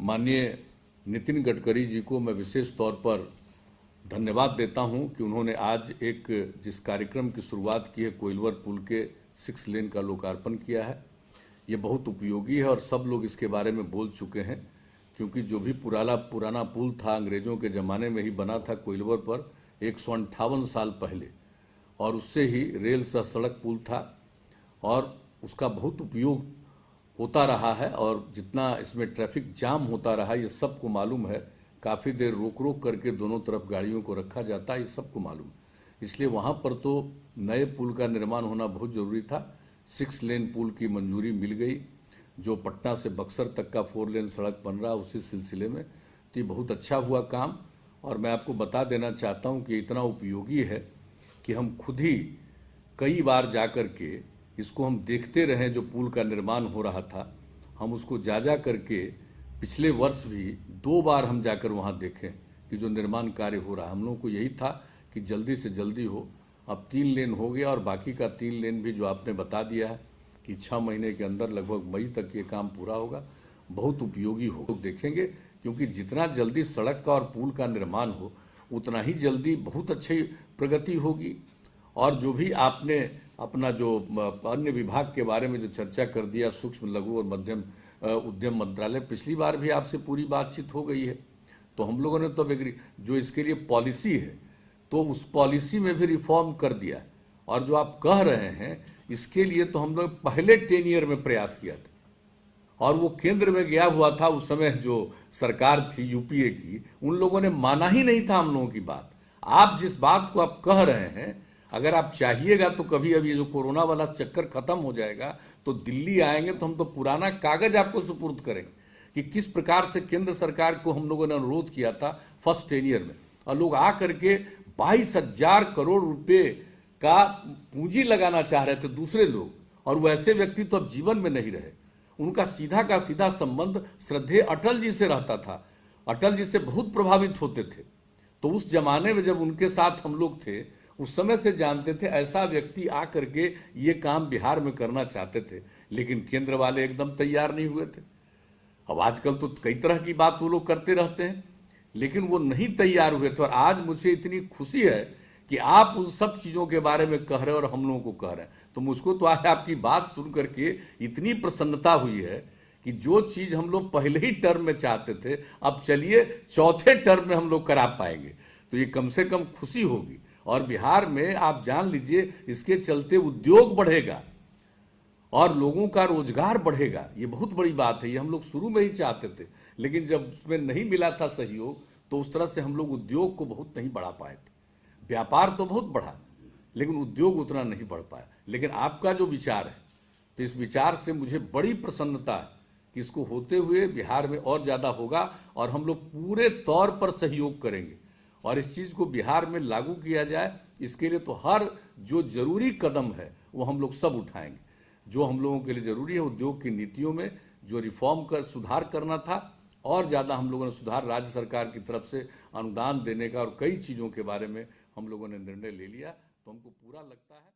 माननीय नितिन गडकरी जी को मैं विशेष तौर पर धन्यवाद देता हूं कि उन्होंने आज एक जिस कार्यक्रम की शुरुआत की है, कोइलवर पुल के 6 लेन का लोकार्पण किया है। ये बहुत उपयोगी है और सब लोग इसके बारे में बोल चुके हैं, क्योंकि जो भी पुराना पुल था अंग्रेजों के ज़माने में ही बना था कोइलवर पर 158 साल पहले, और उससे ही रेल सह सड़क पुल था और उसका बहुत उपयोग होता रहा है। और जितना इसमें ट्रैफिक जाम होता रहा ये सबको मालूम है, काफ़ी देर रोक रोक करके दोनों तरफ गाड़ियों को रखा जाता है, ये सबको मालूम है। इसलिए वहाँ पर तो नए पुल का निर्माण होना बहुत ज़रूरी था। 6 लेन पुल की मंजूरी मिल गई, जो पटना से बक्सर तक का 4 लेन सड़क बन रहा उसी सिलसिले में, तो ये बहुत अच्छा हुआ काम। और मैं आपको बता देना चाहता हूँ कि इतना उपयोगी है कि हम खुद ही कई बार जा कर के इसको हम देखते रहे। जो पुल का निर्माण हो रहा था हम उसको जा करके पिछले वर्ष भी 2 बार हम जाकर वहाँ देखें कि जो निर्माण कार्य हो रहा है। हम लोगों को यही था कि जल्दी से जल्दी हो। अब 3 लेन हो गया और बाकी का 3 लेन भी जो आपने बता दिया है कि 6 महीने के अंदर लगभग मई तक ये काम पूरा होगा, बहुत उपयोगी हो। लोग देखेंगे, क्योंकि जितना जल्दी सड़क का और पुल का निर्माण हो उतना ही जल्दी बहुत अच्छी प्रगति होगी। और जो भी आपने अपना जो अन्य विभाग के बारे में जो चर्चा कर दिया, सूक्ष्म लघु और मध्यम उद्यम मंत्रालय, पिछली बार भी आपसे पूरी बातचीत हो गई है। तो हम लोगों ने तो एग्री, जो इसके लिए पॉलिसी है तो उस पॉलिसी में भी रिफॉर्म कर दिया। और जो आप कह रहे हैं इसके लिए तो हम लोग पहले 10 ईयर में प्रयास किया था, और वो केंद्र में गया हुआ था। उस समय जो सरकार थी यूपीए की, उन लोगों ने माना ही नहीं था हम लोगों की बात। आप जिस बात को आप कह रहे हैं, अगर आप चाहिएगा तो कभी अब ये जो कोरोना वाला चक्कर खत्म हो जाएगा तो दिल्ली आएंगे तो हम तो पुराना कागज आपको सुपुर्द करेंगे कि किस प्रकार से केंद्र सरकार को हम लोगों ने अनुरोध किया था फर्स्ट 10 ईयर में। और लोग आ करके 22,000 करोड़ रुपए का पूंजी लगाना चाह रहे थे दूसरे लोग, और वैसे व्यक्ति तो अब जीवन में नहीं रहे। उनका सीधा का सीधा संबंध श्रद्धेय अटल जी से रहता था, अटल जी से बहुत प्रभावित होते थे। तो उस जमाने में जब उनके साथ हम लोग थे, उस समय से जानते थे ऐसा व्यक्ति आ करके ये काम बिहार में करना चाहते थे, लेकिन केंद्र वाले एकदम तैयार नहीं हुए थे। अब आजकल तो कई तरह की बात वो लोग करते रहते हैं, लेकिन वो नहीं तैयार हुए थे। और आज मुझे इतनी खुशी है कि आप उन सब चीज़ों के बारे में कह रहे हैं और हम लोगों को कह रहे हैं। तो मुझको तो आज आपकी बात सुन करके इतनी प्रसन्नता हुई है कि जो चीज़ हम लोग पहले ही टर्म में चाहते थे, अब चलिए चौथे टर्म में हम लोग करा पाएंगे, तो ये कम से कम खुशी होगी। और बिहार में आप जान लीजिए, इसके चलते उद्योग बढ़ेगा और लोगों का रोजगार बढ़ेगा। ये बहुत बड़ी बात है। ये हम लोग शुरू में ही चाहते थे, लेकिन जब उसमें नहीं मिला था सहयोग, तो उस तरह से हम लोग उद्योग को बहुत नहीं बढ़ा पाए थे। व्यापार तो बहुत बढ़ा, लेकिन उद्योग उतना नहीं बढ़ पाया। लेकिन आपका जो विचार है, तो इस विचार से मुझे बड़ी प्रसन्नता है कि इसको होते हुए बिहार में और ज़्यादा होगा, और हम लोग पूरे तौर पर सहयोग करेंगे और इस चीज़ को बिहार में लागू किया जाए। इसके लिए तो हर जो जरूरी कदम है वो हम लोग सब उठाएंगे। जो हम लोगों के लिए ज़रूरी है, उद्योग की नीतियों में जो रिफॉर्म कर सुधार करना था, और ज़्यादा हम लोगों ने सुधार राज्य सरकार की तरफ से अनुदान देने का और कई चीज़ों के बारे में हम लोगों ने निर्णय ले लिया। तो हमको पूरा लगता है